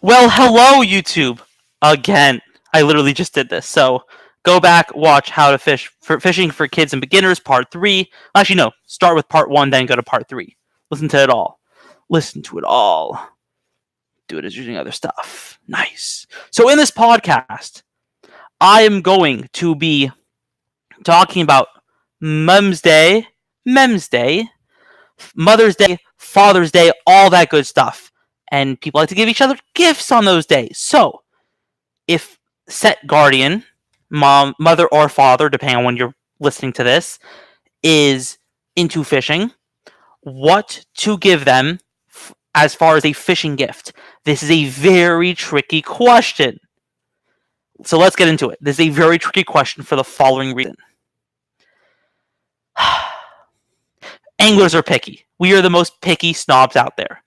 Well, hello, YouTube. Again, I literally just did this. So go back, watch how to fish for fishing for kids and beginners, part 3. Actually, no, start with part 1, then go to part 3. Listen to it all. Listen to it all. Do it as using other stuff. Nice. So in this podcast, I am going to be talking about Mum's Day, Mother's Day, Father's Day, all that good stuff. And people like to give each other gifts on those days. So, if set guardian, mom, mother, or father, depending on when you're listening to this, is into fishing, what to give them as far as a fishing gift? This is a very tricky question. So let's get into it. This is a very tricky question for the following reason. Anglers are picky. We are the most picky snobs out there.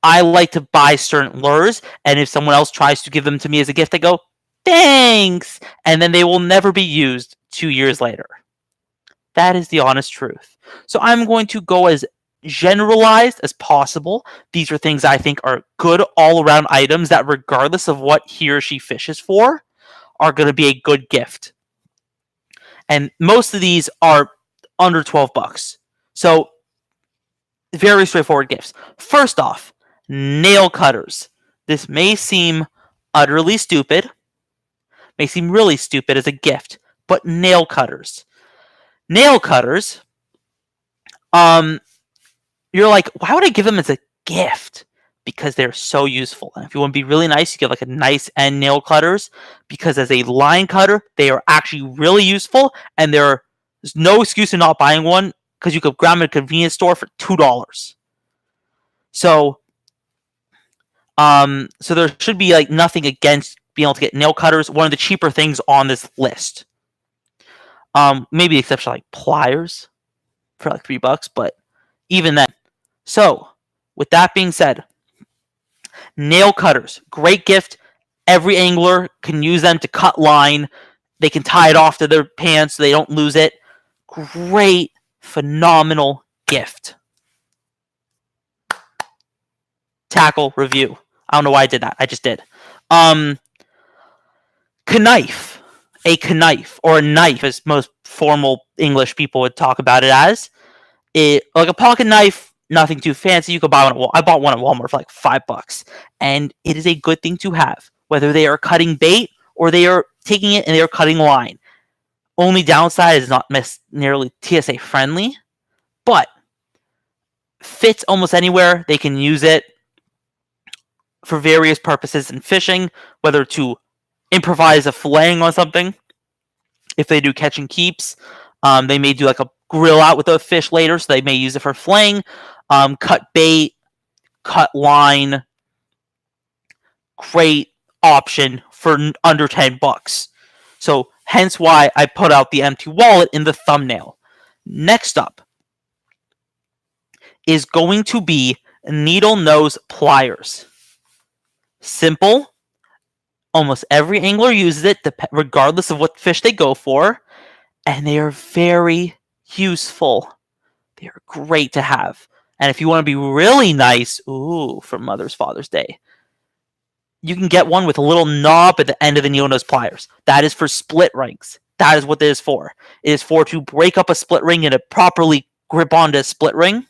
I like to buy certain lures, and if someone else tries to give them to me as a gift, I go, thanks! And then they will never be used 2 years later. That is the honest truth. So I'm going to go as generalized as possible. These are things I think are good all-around items that, regardless of what he or she fishes for, are going to be a good gift. And most of these are under $12. So, very straightforward gifts. First off, nail cutters. This may seem utterly stupid, may seem really stupid as a gift, but nail cutters. Nail cutters, you're like, why would I give them as a gift? Because they're so useful. And if you want to be really nice, you get like a nice end nail cutters, because as a line cutter, they are actually really useful, and there's no excuse in not buying one, because you could grab them at a convenience store for $2. So there should be like nothing against being able to get nail cutters. One of the cheaper things on this list. Maybe the exception like pliers for like $3, but even then. So, with that being said, nail cutters, great gift. Every angler can use them to cut line. They can tie it off to their pants so they don't lose it. Great, phenomenal gift. Tackle review. I don't know why I did that. I just did. Knife. A knife, or a knife, as most formal English people would talk about it as. Like a pocket knife, nothing too fancy. You could buy one. I bought one at Walmart for like $5, and it is a good thing to have, whether they are cutting bait or they are taking it and they are cutting line. Only downside is not nearly TSA friendly, but fits almost anywhere. They can use it for various purposes in fishing, whether to improvise a filleting on something. If they do catch and keeps, they may do like a grill out with a fish later, so they may use it for filleting. Cut bait, cut line. Great option for under $10. So hence why I put out the empty wallet in the thumbnail. Next up is going to be needle nose pliers. Simple. Almost every angler uses it, regardless of what fish they go for, and they are very useful. They are great to have. And if you want to be really nice, for Father's Day, you can get one with a little knob at the end of the needle nose pliers. That is for split rings. That is what it is for. It is for to break up a split ring and to properly grip onto a split ring,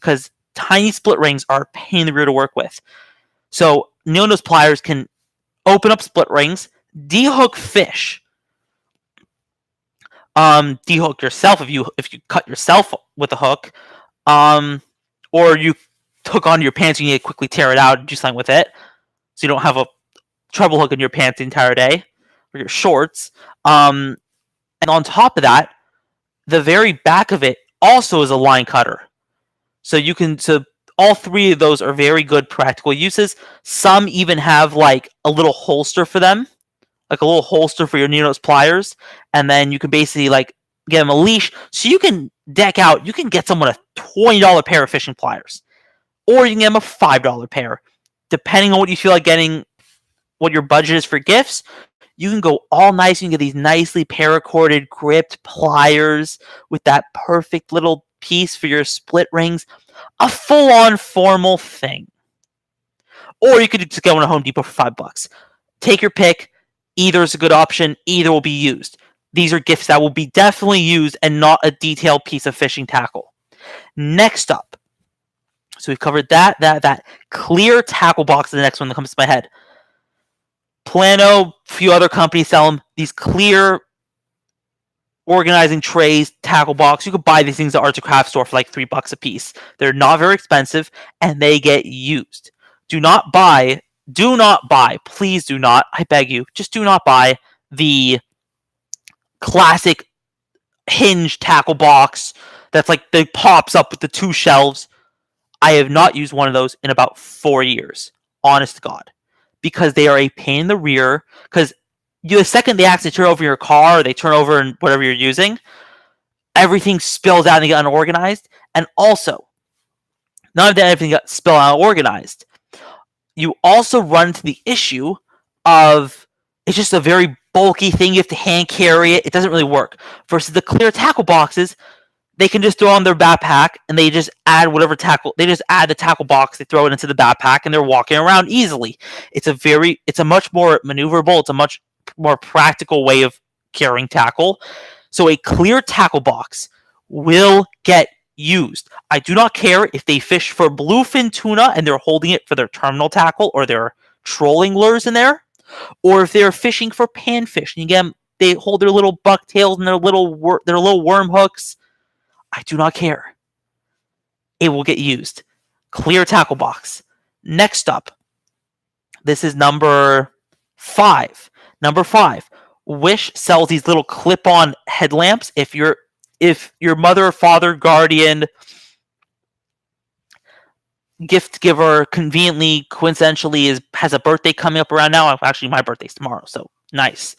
because tiny split rings are a pain in the rear to work with. So needle nose pliers can open up split rings, dehook fish. Dehook yourself if you cut yourself with a hook, or you hook onto your pants and you need to quickly tear it out and do something with it, so you don't have a treble hook in your pants the entire day, or your shorts. And on top of that, the very back of it also is a line cutter. So all three of those are very good practical uses. Some even have like a little holster for them, like a little holster for your needle nose pliers, and then you can basically like get them a leash, so you can deck out. You can get someone a $20 pair of fishing pliers, or you can get them a $5 pair, depending on what you feel like getting, what your budget is for gifts. You can go all nice. You can get these nicely paracorded, gripped pliers with that perfect little piece for your split rings. A full-on formal thing. or you could just go on a Home Depot for $5. Take your pick. Either is a good option. Either will be used. These are gifts that will be definitely used and not a detailed piece of fishing tackle. Next up, so we've covered that clear tackle box is the next one that comes to my head. Plano, a few other companies sell them. These clear organizing trays, tackle box. You could buy these things at Arts and Craft Store for like $3 a piece. They're not very expensive and they get used. Do not buy, please do not, I beg you, just do not buy the classic hinge tackle box that's like, they pops up with the 2 shelves. I have not used one of those in about 4 years, honest to God, because they are a pain in the rear. Because the second they actually turn over your car, or they turn over in whatever you're using, everything spills out and they get unorganized. And also, not that everything got spilled out and organized, you also run into the issue of it's just a very bulky thing. You have to hand carry it. It doesn't really work. Versus the clear tackle boxes, they can just throw on their backpack and they just add whatever tackle. They just add the tackle box. They throw it into the backpack and they're walking around easily. It's a much more maneuverable. It's a much more practical way of carrying tackle. So a clear tackle box will get used. I do not care if they fish for bluefin tuna and they're holding it for their terminal tackle or their trolling lures in there, or if they're fishing for panfish. And again, they hold their little bucktails and their little worm hooks. I do not care. It will get used. Clear tackle box. Next up, this is number 5. Number 5, Wish sells these little clip-on headlamps. If your mother, father, guardian, gift giver conveniently, coincidentally has a birthday coming up around now. Actually, my birthday's tomorrow, so nice.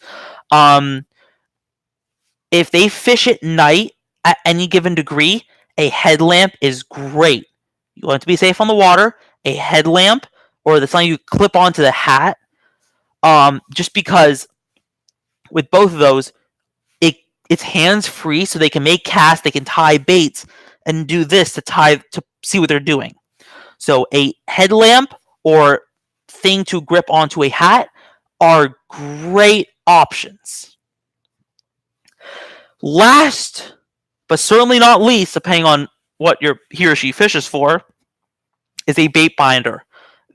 If they fish at night at any given degree, a headlamp is great. You want to be safe on the water. A headlamp, or the something you clip onto the hat. Just because with both of those, it's hands-free, so they can make casts, they can tie baits, and do this to see what they're doing. So a headlamp or thing to grip onto a hat are great options. Last, but certainly not least, depending on what he or she fishes for, is a bait binder.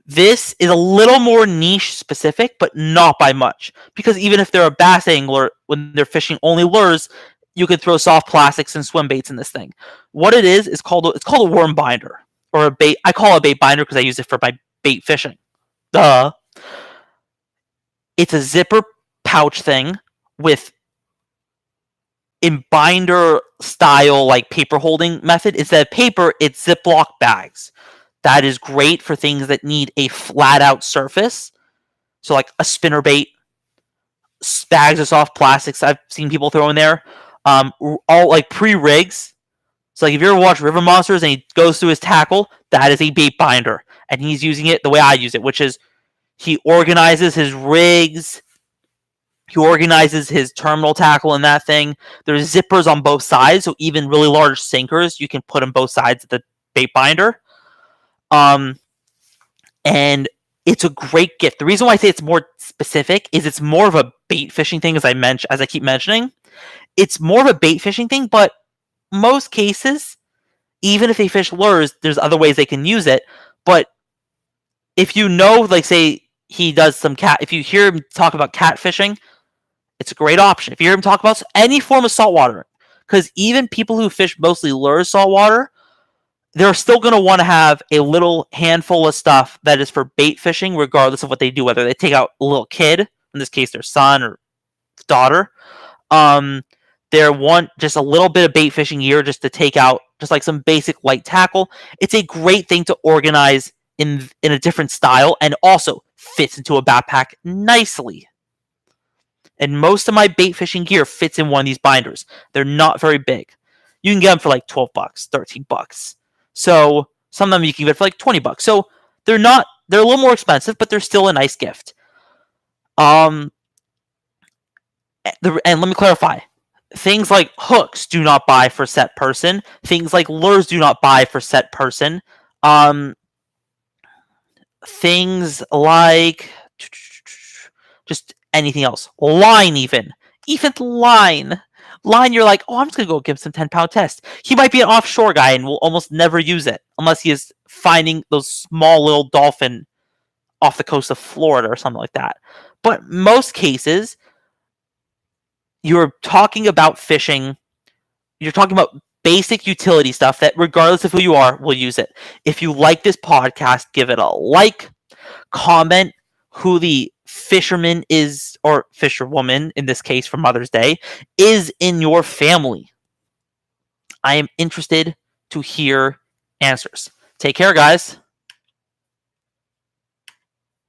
This is a little more niche specific, but not by much. Because even if they're a bass angler, when they're fishing only lures, you could throw soft plastics and swim baits in this thing. What it is called a worm binder. Or a bait. I call it a bait binder because I use it for my bait fishing. Duh. It's a zipper pouch thing with in binder style like paper holding method. Instead of paper, it's Ziploc bags. That is great for things that need a flat out surface. So like a spinnerbait, bags of soft plastics I've seen people throw in there. All like pre-rigs. So like if you ever watch River Monsters and he goes through his tackle, that is a bait binder. And he's using it the way I use it, which is he organizes his rigs. He organizes his terminal tackle in that thing. There's zippers on both sides, so even really large sinkers, you can put on both sides of the bait binder. And it's a great gift. The reason why I say it's more specific is it's more of a bait fishing thing, as I keep mentioning. It's more of a bait fishing thing, but most cases, even if they fish lures, there's other ways they can use it. But if you know, like say he does some if you hear him talk about catfishing, it's a great option. If you hear him talk about any form of saltwater, because even people who fish mostly lures saltwater, they're still going to want to have a little handful of stuff that is for bait fishing, regardless of what they do, whether they take out a little kid, in this case their son or daughter. They want just a little bit of bait fishing gear just to take out, just like some basic light tackle. It's a great thing to organize in a different style, and also fits into a backpack nicely. And most of my bait fishing gear fits in one of these binders. They're not very big. You can get them for like $12, $13. So some of them you can get for like $20. So they're a little more expensive, but they're still a nice gift. And let me clarify. Things like hooks do not buy for set person. Things like lures do not buy for set person. things like just anything else. Line, even line. Line, you're like, oh, I'm just gonna go give some 10-pound test. He might be an offshore guy and will almost never use it unless he is finding those small little dolphin off the coast of Florida or something like that. But most cases, you're talking about fishing. You're talking about basic utility stuff that, regardless of who you are, will use it. If you like this podcast, give it a like, comment who the fisherman is, or fisherwoman in this case for Mother's Day, is in your family. I am interested to hear answers. Take care, guys.